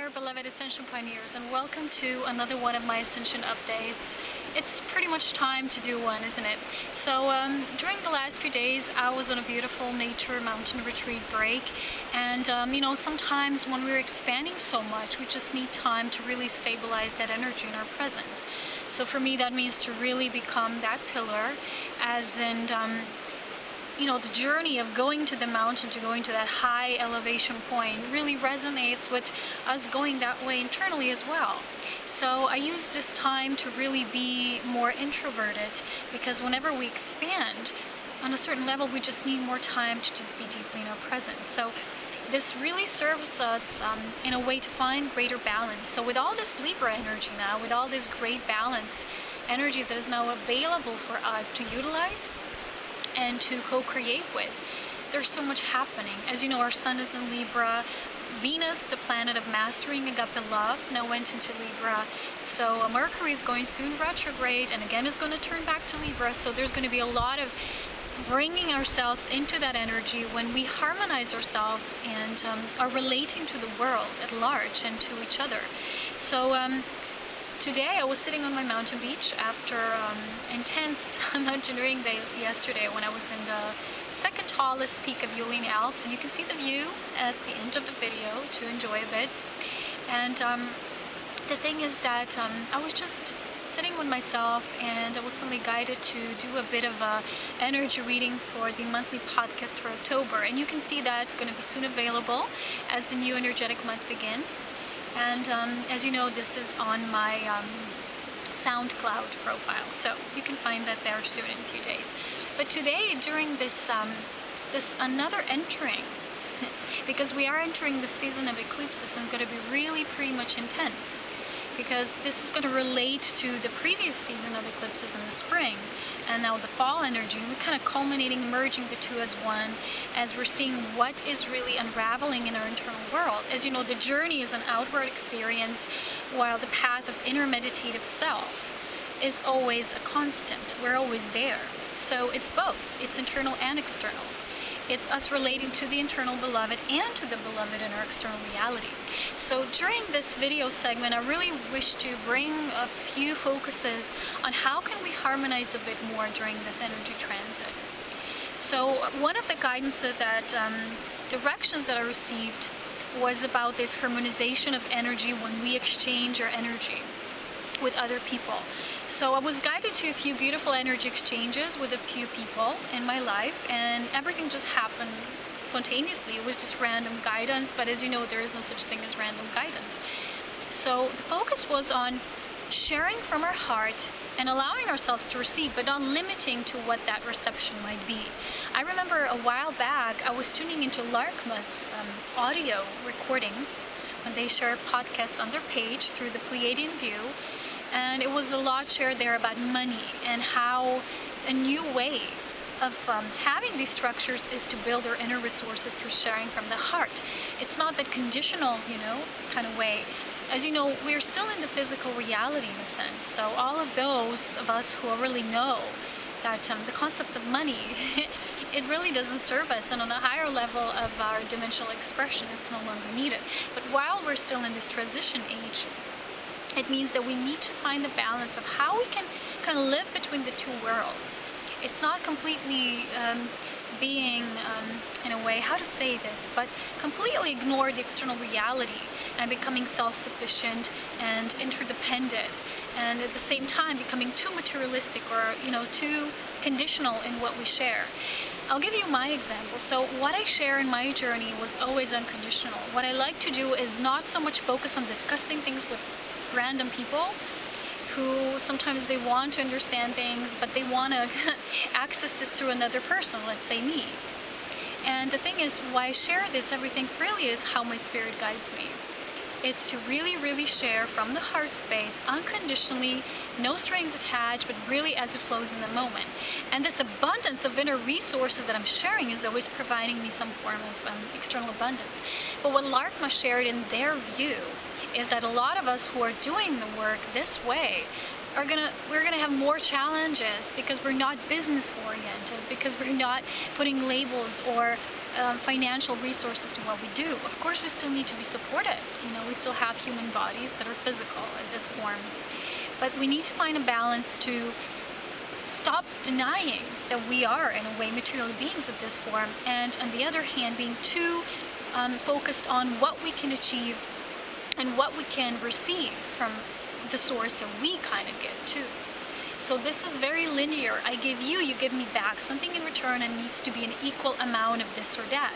there, beloved Ascension Pioneers, and welcome to another one of my Ascension updates. It's pretty much time to do one, isn't it? So during the last few days, I was on a beautiful nature mountain retreat break, and sometimes when we're expanding so much, we just need time to really stabilize that energy in our presence. So for me, that means to really become that pillar, as in the journey of going to the mountain, to going to that high elevation point, really resonates with us going that way internally as well. So I use this time to really be more introverted, because whenever we expand on a certain level, we just need more time to just be deeply in our presence. So this really serves us in a way to find greater balance. So with all this Libra energy now, with all this great balance energy that is now available for us to utilize and to co-create with, there's so much happening. As you know, our sun is in Libra. Venus, the planet of mastering agape love, now went into Libra. So Mercury is going soon retrograde, and again is going to turn back to Libra. So there's going to be a lot of bringing ourselves into that energy when we harmonize ourselves and are relating to the world at large and to each other. So today I was sitting on my mountain beach after intense mountaineering day yesterday, when I was in the second tallest peak of Julian Alps, and you can see the view at the end of the video to enjoy a bit. And the thing is that I was just sitting with myself, and I was suddenly guided to do a bit of a energy reading for the monthly podcast for October, and you can see that it's going to be soon available as the new energetic month begins. And as you know, this is on my SoundCloud profile, so you can find that there soon in a few days. But today, during this another entering, because we are entering the season of eclipses, and going to be really pretty much intense, because this is going to relate to the previous season of eclipses in the spring, and now the fall energy, and we're kind of culminating, merging the two as one, as we're seeing what is really unraveling in our internal world. As you know, the journey is an outward experience, while the path of inner meditative self is always a constant. We're always there. So it's both. It's internal and external. It's us relating to the internal beloved and to the beloved in our external reality. So during this video segment, I really wish to bring a few focuses on how can we harmonize a bit more during this energy transit. So one of the guidances that, directions that I received was about this harmonization of energy when we exchange our energy with other people. So I was guided to a few beautiful energy exchanges with a few people in my life, and everything just happened spontaneously. It was just random guidance, but as you know, there is no such thing as random guidance. So the focus was on sharing from our heart and allowing ourselves to receive, but not limiting to what that reception might be. I remember a while back, I was tuning into Larkma's audio recordings when they share podcasts on their page through the Pleiadian View. And it was a lot shared there about money, and how a new way of having these structures is to build our inner resources through sharing from the heart. It's not that conditional, kind of way. As you know, we're still in the physical reality in a sense. So all of those of us who really know that the concept of money, it really doesn't serve us, and on a higher level of our dimensional expression, it's no longer needed. But while we're still in this transition age, it means that we need to find the balance of how we can kind of live between the two worlds. It's not completely being, in a way, how to say this, but completely ignore the external reality and becoming self-sufficient and interdependent, and at the same time becoming too materialistic or, too conditional in what we share. I'll give you my example. So what I share in my journey was always unconditional. What I like to do is not so much focus on discussing things with random people who sometimes they want to understand things, but they want to access this through another person, let's say me. And the thing is, why I share this everything freely is how my spirit guides me. It's to really, really share from the heart space, unconditionally, no strings attached, but really as it flows in the moment. And this abundance of inner resources that I'm sharing is always providing me some form of external abundance. But what Larkma shared in their view is that a lot of us who are doing the work this way we're gonna have more challenges because we're not business oriented, because we're not putting labels or financial resources to what we do. Of course, we still need to be supported. You know, we still have human bodies that are physical at this form, but we need to find a balance to stop denying that we are, in a way, material beings at this form, and on the other hand, being too focused on what we can achieve and what we can receive from the source that we kind of give too. So this is very linear. I give you, you give me back something in return, and needs to be an equal amount of this or that.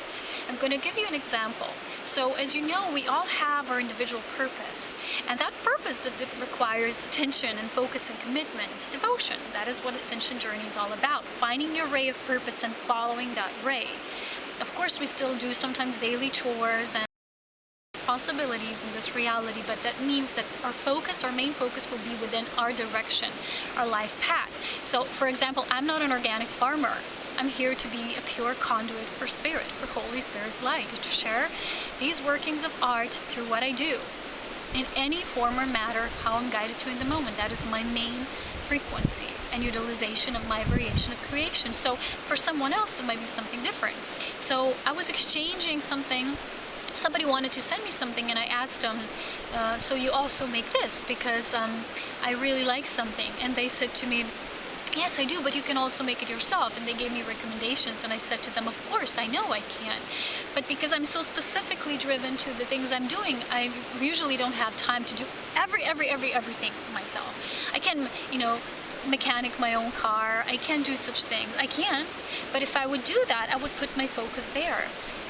I'm going to give you an example. So as you know, we all have our individual purpose, and that purpose that requires attention and focus and commitment, devotion. That is what Ascension journey is all about, finding your ray of purpose and following that ray. Of course, we still do sometimes daily chores and possibilities in this reality, but that means that our focus, our main focus, will be within our direction, our life path. So, for example, I'm not an organic farmer. I'm here to be a pure conduit for Spirit, for Holy Spirit's light, to share these workings of art through what I do, in any form or matter, how I'm guided to in the moment. That is my main frequency and utilization of my variation of creation. So for someone else, it might be something different. So I was exchanging something. Somebody wanted to send me something, and I asked them, so you also make this, because I really like something. And they said to me, yes, I do, but you can also make it yourself. And they gave me recommendations, and I said to them, of course, I know I can. But because I'm so specifically driven to the things I'm doing, I usually don't have time to do everything myself. I can, you know, mechanic my own car. I can do such things. I can, but if I would do that, I would put my focus there.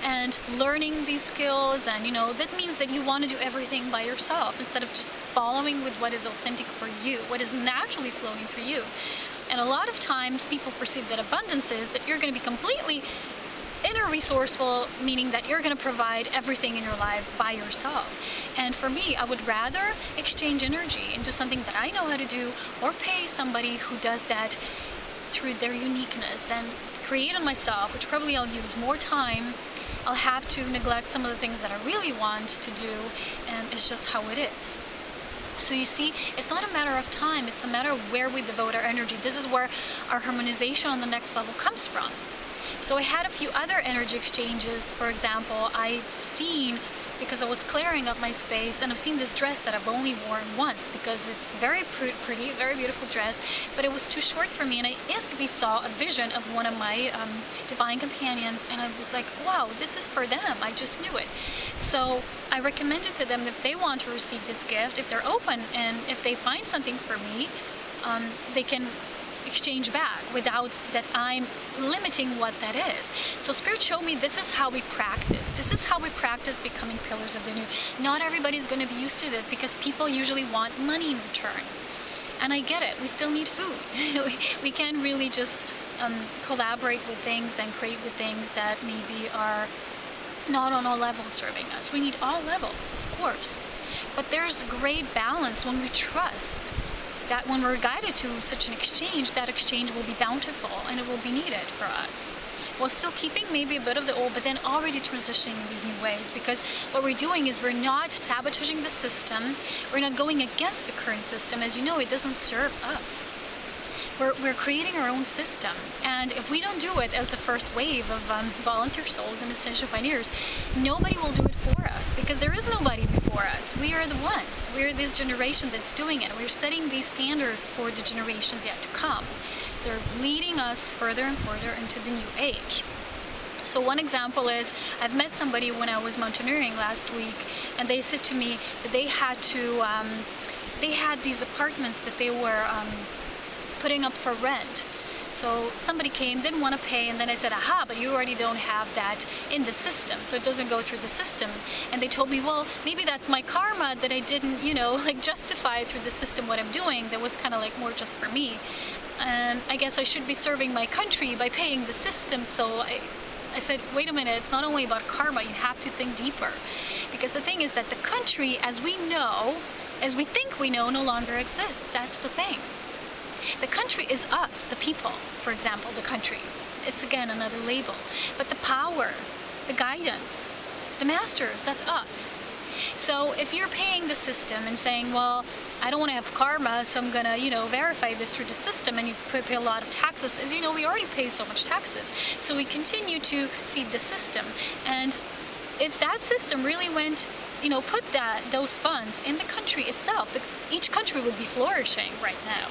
And learning these skills, and, you know, that means that you want to do everything by yourself instead of just following with what is authentic for you, what is naturally flowing through you. And a lot of times people perceive that abundance is that you're going to be completely inner resourceful, meaning that you're going to provide everything in your life by yourself. And for me, I would rather exchange energy into something that I know how to do, or pay somebody who does that through their uniqueness, than create it myself, which probably I'll use more time. I'll have to neglect some of the things that I really want to do, and it's just how it is. So you see, it's not a matter of time, it's a matter of where we devote our energy. This is where our harmonization on the next level comes from. So I had a few other energy exchanges. For example, I've seen, because I was clearing up my space, and I've seen this dress that I've only worn once, because it's very pretty, very beautiful dress, but it was too short for me, and I instantly saw a vision of one of my divine companions, and I was like, wow, this is for them. I just knew it. So I recommended to them, if they want to receive this gift, if they're open, and if they find something for me, they can exchange back without that I'm limiting what that is. So Spirit showed me this is how we practice. This is how we practice becoming pillars of the new. Not everybody's going to be used to this, because people usually want money in return. And I get it. We still need food. We can't really just collaborate with things and create with things that maybe are not on all levels serving us. We need all levels, of course. But there's a great balance when we trust that when we're guided to such an exchange, that exchange will be bountiful and it will be needed for us, while still keeping maybe a bit of the old, but then already transitioning in these new ways. Because what we're doing is we're not sabotaging the system, we're not going against the current system. As you know, it doesn't serve us. We're creating our own system, and if we don't do it as the first wave of volunteer souls and Ascension pioneers, nobody will do it for us, because there is nobody before us. We are the ones. We're this generation that's doing it. We're setting these standards for the generations yet to come. They're leading us further and further into the new age. So one example is, I've met somebody when I was mountaineering last week, and they said to me that they had these apartments that they were putting up for rent. So somebody came, didn't want to pay, and then I said, aha, but you already don't have that in the system, so it doesn't go through the system. And they told me, well, maybe that's my karma that I didn't, you know, like justify through the system what I'm doing. That was kind of like more just for me. And I guess I should be serving my country by paying the system. So I said, wait a minute, it's not only about karma, you have to think deeper. Because the thing is that the country, as we know, as we think we know, no longer exists. That's the thing. The country is us, the people, for example, the country. It's again another label. But the power, the guidance, the masters, that's us. So if you're paying the system and saying, well, I don't want to have karma, so I'm going to, verify this through the system, and you pay a lot of taxes. As you know, we already pay so much taxes. So we continue to feed the system. And if that system really went, put those funds in the country itself, each country would be flourishing right now.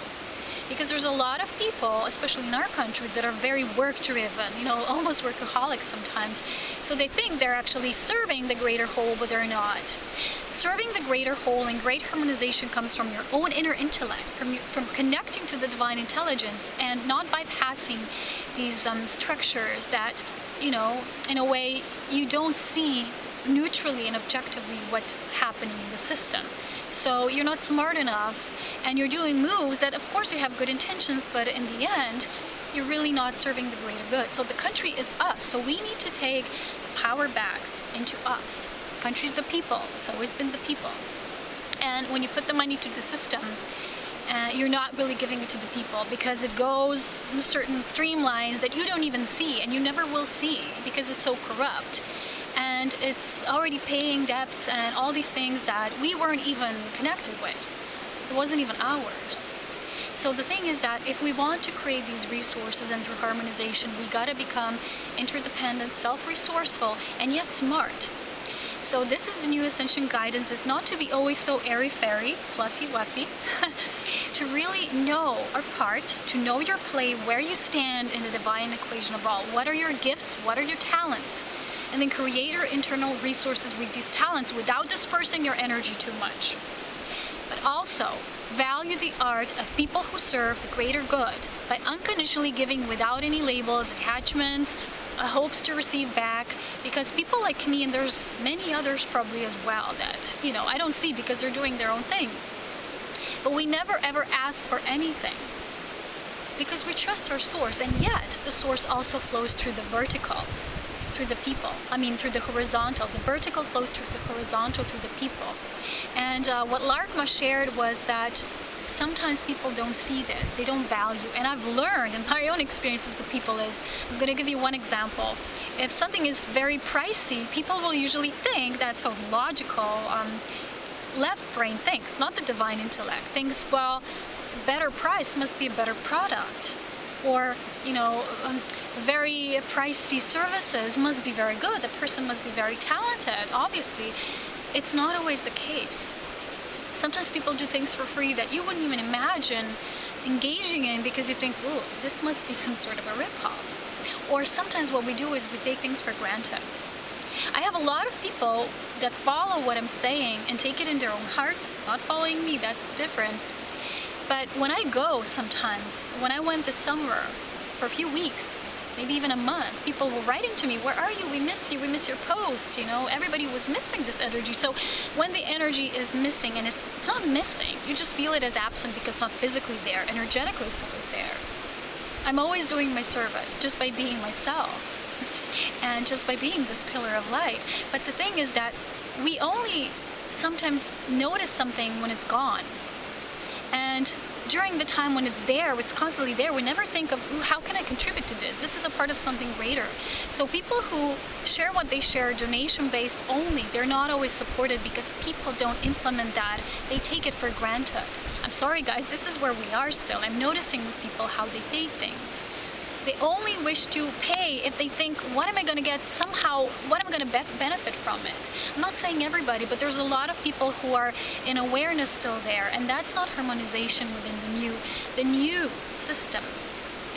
Because there's a lot of people, especially in our country, that are very work-driven, almost workaholics sometimes. So they think they're actually serving the greater whole, but they're not. Serving the greater whole and great harmonization comes from your own inner intellect, from connecting to the divine intelligence and not bypassing these structures that, in a way you don't see neutrally and objectively what's happening in the system. So you're not smart enough, and you're doing moves that, of course, you have good intentions, but in the end, you're really not serving the greater good. So the country is us. So we need to take the power back into us. The country's the people. It's always been the people. And when you put the money to the system, you're not really giving it to the people, because it goes in certain streamlines that you don't even see, and you never will see, because it's so corrupt. And it's already paying debts and all these things that we weren't even connected with. It wasn't even ours. So the thing is that if we want to create these resources and through harmonization, we gotta become interdependent, self-resourceful, and yet smart. So this is the new Ascension guidance, is not to be always so airy-fairy, fluffy-wuffy, to really know our part, to know your play, where you stand in the divine equation of all. What are your gifts? What are your talents? And then create your internal resources with these talents without dispersing your energy too much. But also, value the art of people who serve the greater good by unconditionally giving without any labels, attachments, hopes to receive back, because people like me, and there's many others probably as well that, I don't see because they're doing their own thing. But we never ever ask for anything because we trust our source, and yet the source also flows through the vertical, through the people. Through the horizontal. The vertical flows through the horizontal, through the people. And what Larkma shared was that sometimes people don't see this. They don't value. And I've learned in my own experiences with people is, I'm going to give you one example. If something is very pricey, people will usually think that's so logical. Left brain thinks, not the divine intellect. Thinks, well, better price must be a better product. Or, very pricey services must be very good. The person must be very talented. Obviously, it's not always the case. Sometimes people do things for free that you wouldn't even imagine engaging in because you think, ooh, this must be some sort of a ripoff. Or sometimes what we do is we take things for granted. I have a lot of people that follow what I'm saying and take it in their own hearts, not following me, that's the difference. But when I go sometimes, when I went this summer for a few weeks, maybe even a month, people were writing to me, where are you? We miss you. We miss your posts. Everybody was missing this energy. So when the energy is missing, and it's not missing, you just feel it as absent because it's not physically there. Energetically, it's always there. I'm always doing my service just by being myself and just by being this pillar of light. But the thing is that we only sometimes notice something when it's gone. And during the time when it's there, it's constantly there, we never think of, ooh, how can I contribute to this? This is a part of something greater. So people who share what they share, donation-based only, they're not always supported because people don't implement that. They take it for granted. I'm sorry, guys, this is where we are still. I'm noticing with people how they pay things. They only wish to pay if they think, what am I going to get somehow, what am I going to benefit from it? I'm not saying everybody, but there's a lot of people who are in awareness still there, and that's not harmonization within the new. The new system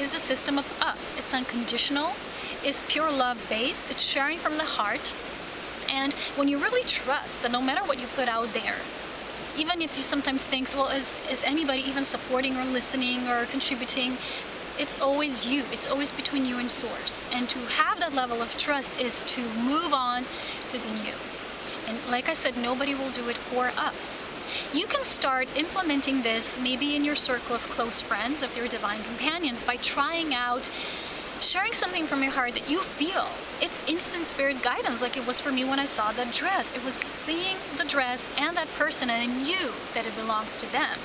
is the system of us. It's unconditional, it's pure love based, it's sharing from the heart, and when you really trust that no matter what you put out there, even if you sometimes think, well, is anybody even supporting or listening or contributing? It's always you. It's always between you and source. And to have that level of trust is to move on to the new. And like I said, nobody will do it for us. You can start implementing this maybe in your circle of close friends, of your divine companions, by trying out sharing something from your heart that you feel. It's instant spirit guidance, like it was for me when I saw that dress. It was seeing the dress and that person, and I knew that it belongs to them.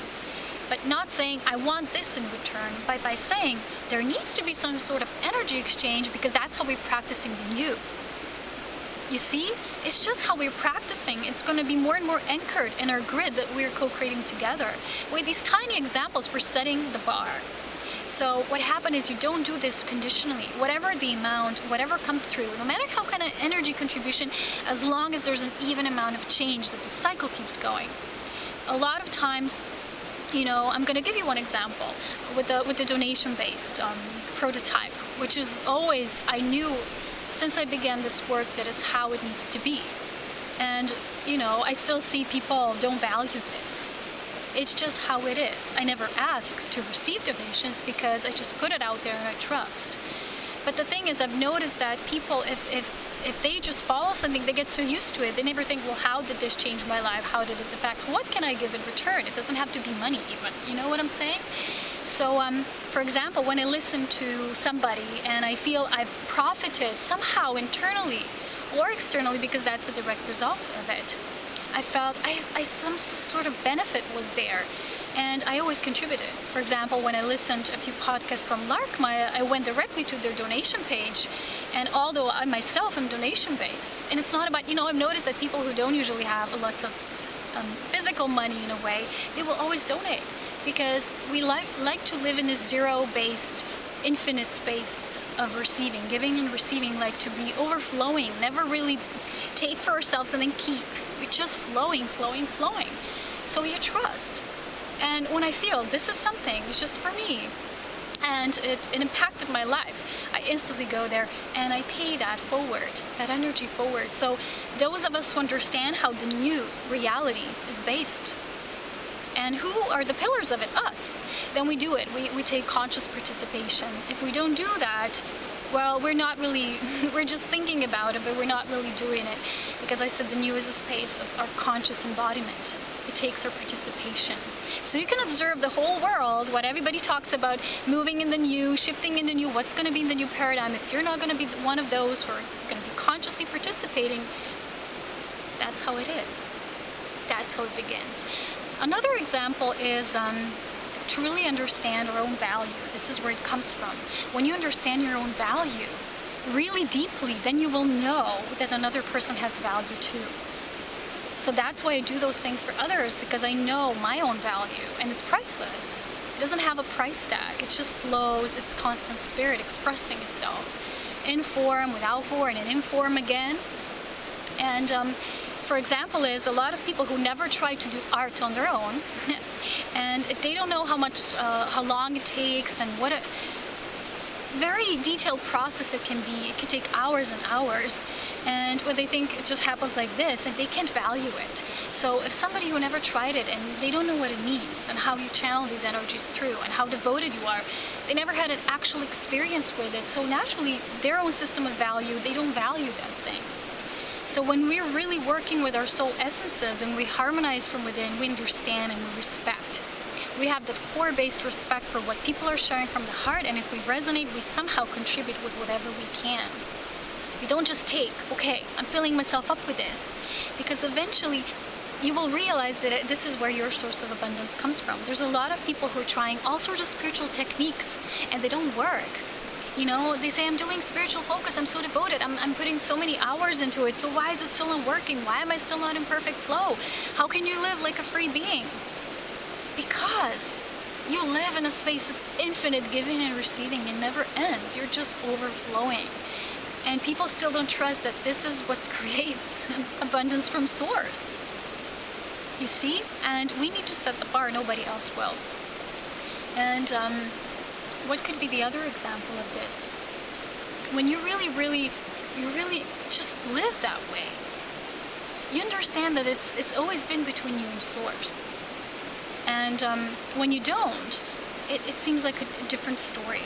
But not saying, I want this in return, but by saying, there needs to be some sort of energy exchange, because that's how we're practicing the new. You see, it's just how we're practicing. It's going to be more and more anchored in our grid that we're co-creating together with these tiny examples for setting the bar. So what happened is you don't do this conditionally. Whatever the amount, whatever comes through, no matter how kind of energy contribution, as long as there's an even amount of change, that the cycle keeps going. A lot of times, you know, I'm going to give you one example with the donation-based prototype, which is always, I knew since I began this work that it's how it needs to be. And, you know, I still see people don't value this. It's just how it is. I never ask to receive donations because I just put it out there and I trust. But the thing is, I've noticed that people, if they just follow something, they get so used to it, they never think, well, how did this change my life? How did this affect? What can I give in return? It doesn't have to be money even. You know what I'm saying? So, for example, when I listen to somebody and I feel I've profited somehow internally or externally, because that's a direct result of it, I felt some sort of benefit was there, and I always contributed. For example, when I listened a few podcasts from Larkma, I went directly to their donation page, and although I myself am donation-based, and it's not about, you know, I've noticed that people who don't usually have lots of physical money in a way, they will always donate, because we like to live in this zero-based, infinite space of receiving, giving and receiving, like to be overflowing, never really take for ourselves and then keep. We're just flowing. So you trust. And when I feel this is something, it's just for me, and it impacted my life, I instantly go there and I pay that forward, that energy forward. So those of us who understand how the new reality is based, and who are the pillars of it? Us. Then we do it. We take conscious participation. If we don't do that, well, we're not really, we're just thinking about it, but we're not really doing it. Because I said the new is a space of our conscious embodiment. It takes our participation. So you can observe the whole world, what everybody talks about, moving in the new, shifting in the new, what's going to be in the new paradigm. If you're not going to be one of those who are going to be consciously participating, that's how it is. That's how it begins. Another example is to really understand our own value. This is where it comes from. When you understand your own value really deeply, then you will know that another person has value too. So that's why I do those things for others, because I know my own value, and it's priceless. It doesn't have a price tag. It just flows. It's constant spirit expressing itself in form, without form, and in form again. And for example, is a lot of people who never try to do art on their own, and they don't know how long it takes and what a very detailed process it can be. It can take hours and hours, and when they think it just happens like this, and they can't value it. So if somebody who never tried it and they don't know what it means and how you channel these energies through and how devoted you are, they never had an actual experience with it. So naturally, their own system of value, they don't value that thing. So when we're really working with our soul essences and we harmonize from within, we understand and we respect. We have that core-based respect for what people are sharing from the heart, and if we resonate, we somehow contribute with whatever we can. We don't just take, okay, I'm filling myself up with this, because eventually you will realize that this is where your source of abundance comes from. There's a lot of people who are trying all sorts of spiritual techniques, and they don't work. You know, they say, I'm doing spiritual focus, I'm so devoted, I'm putting so many hours into it, so why is it still not working? Why am I still not in perfect flow? How can you live like a free being? Because you live in a space of infinite giving and receiving. It never ends. You're just overflowing. And people still don't trust that this is what creates abundance from source. You see? And we need to set the bar. Nobody else will. And what could be the other example of this? When you really just live that way, you understand that it's always been between you and source. And when you don't, it seems like a different story.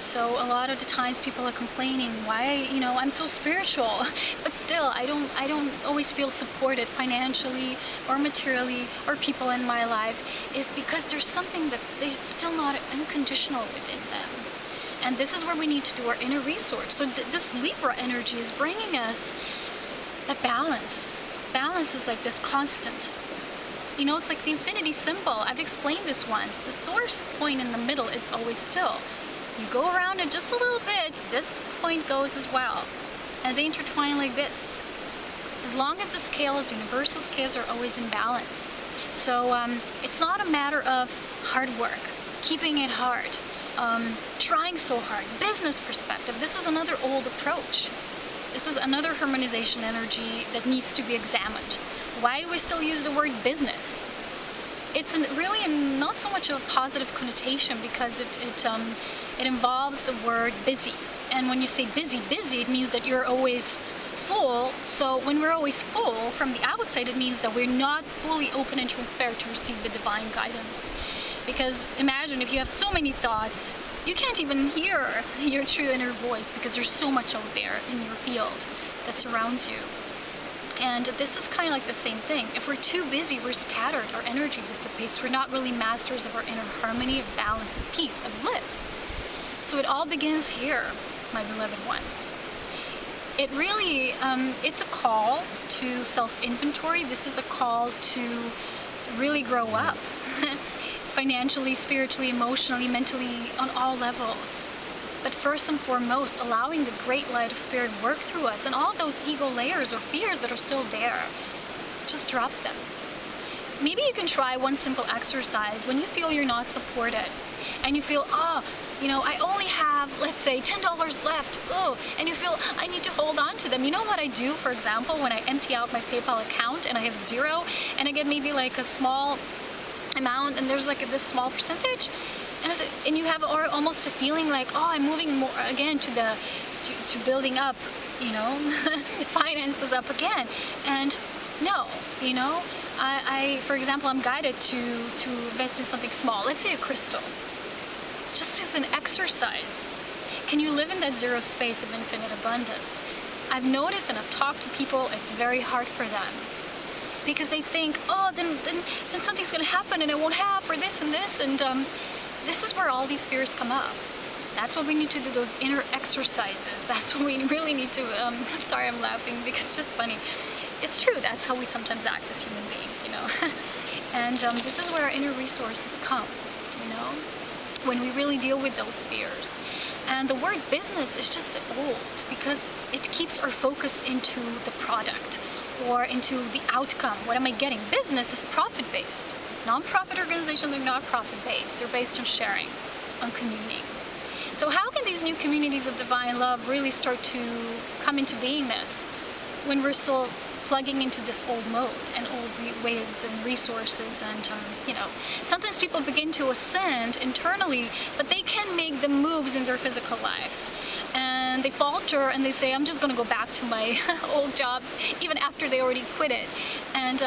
So a lot of the times people are complaining, why, you know, I'm so spiritual, but still I don't always feel supported financially or materially, or people in my life, is because there's something that they're still not unconditional within them. And this is where we need to do our inner research. So this Libra energy is bringing us that balance. Balance is like this constant. You know, it's like the infinity symbol. I've explained this once. The source point in the middle is always still. You go around it just a little bit, this point goes as well. And they intertwine like this. As long as the scales, universal scales, are always in balance. So it's not a matter of hard work, keeping it hard, trying so hard. Business perspective, this is another old approach. This is another harmonization energy that needs to be examined. Why do we still use the word business? It's really not so much of a positive connotation, because it involves the word busy. And when you say busy, it means that you're always full. So when we're always full from the outside, it means that we're not fully open and transparent to receive the divine guidance. Because imagine if you have so many thoughts, you can't even hear your true inner voice, because there's so much out there in your field that surrounds you. And this is kind of like the same thing. If we're too busy, we're scattered, our energy dissipates. We're not really masters of our inner harmony, of balance, of peace, of bliss. So it all begins here, my beloved ones. It really, it's a call to self-inventory. This is a call to really grow up. Financially, spiritually, emotionally, mentally, on all levels. But first and foremost, allowing the great light of spirit work through us, and all those ego layers or fears that are still there, just drop them. Maybe you can try one simple exercise when you feel you're not supported, and you feel, I only have, let's say, $10 left, and you feel, I need to hold on to them. You know what I do, for example, when I empty out my PayPal account and I have zero, and I get maybe like a small amount, and there's like this small percentage, and you have almost a feeling like, I'm moving more again to building up, finances up again. And no, I for example, I'm guided to invest in something small, let's say a crystal, just as an exercise. Can you live in that zero space of infinite abundance? I've noticed, and I've talked to people, it's very hard for them, because they think, then something's going to happen and I won't have for this and this, and this is where all these fears come up. That's what we need to do, those inner exercises. That's what we really need to, sorry I'm laughing because it's just funny. It's true, that's how we sometimes act as human beings, And this is where our inner resources come, when we really deal with those fears. And the word business is just old, because it keeps our focus into the product or into the outcome. What am I getting? Business is profit-based. Non-profit organizations are not profit-based. They're based on sharing, on communing. So how can these new communities of divine love really start to come into beingness when we're still plugging into this old mode and old ways and resources? And sometimes people begin to ascend internally, but they can make the moves in their physical lives, and they falter and they say, I'm just going to go back to my old job, even after they already quit it. And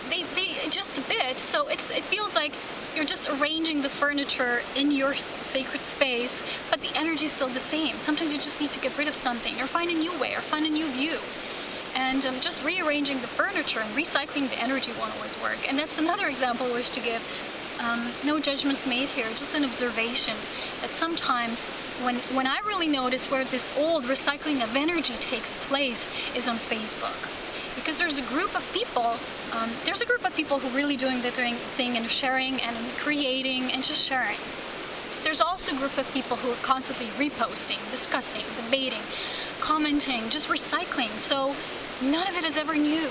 they adjust a bit, so it feels like you're just arranging the furniture in your sacred space, but the energy is still the same. Sometimes you just need to get rid of something, or find a new way, or find a new view. And just rearranging the furniture and recycling the energy won't always work. And that's another example I wish to give. No judgments made here, just an observation that sometimes when I really notice where this old recycling of energy takes place is on Facebook. Because there's a group of people, who really doing the thing and sharing and creating and just sharing. There's also a group of people who are constantly reposting, discussing, debating, commenting, just recycling. So none of it is ever new.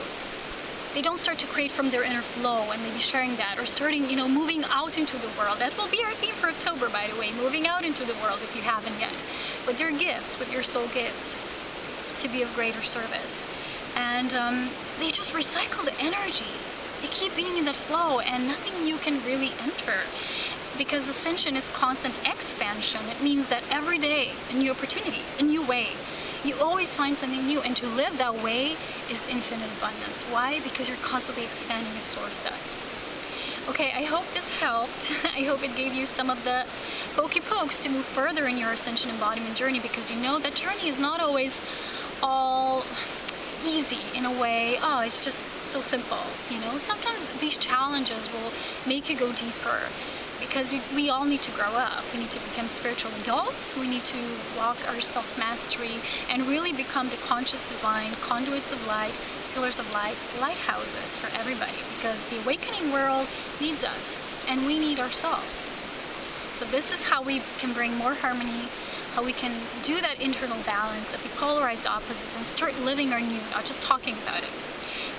They don't start to create from their inner flow and maybe sharing that, or starting, moving out into the world. That will be our theme for October, by the way, moving out into the world if you haven't yet, with your gifts, with your soul gifts, to be of greater service. And they just recycle the energy. They keep being in that flow, and nothing new can really enter. Because Ascension is constant expansion. It means that every day, a new opportunity, a new way. You always find something new, and to live that way is infinite abundance. Why? Because you're constantly expanding as Source does. Okay, I hope this helped. I hope it gave you some of the pokey-pokes to move further in your Ascension embodiment journey, because that journey is not always all easy in a way. It's just so simple. Sometimes these challenges will make you go deeper, because we all need to grow up. We need to become spiritual adults. We need to walk our self-mastery and really become the conscious divine conduits of light, pillars of light, lighthouses for everybody, because the awakening world needs us, and we need ourselves. So this is how we can bring more harmony, how we can do that internal balance of the polarized opposites and start living our new, not just talking about it.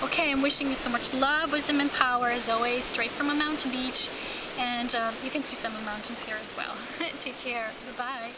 Okay, I'm wishing you so much love, wisdom, and power as always, straight from a mountain beach. And you can see some of the mountains here as well. Take care. Bye-bye.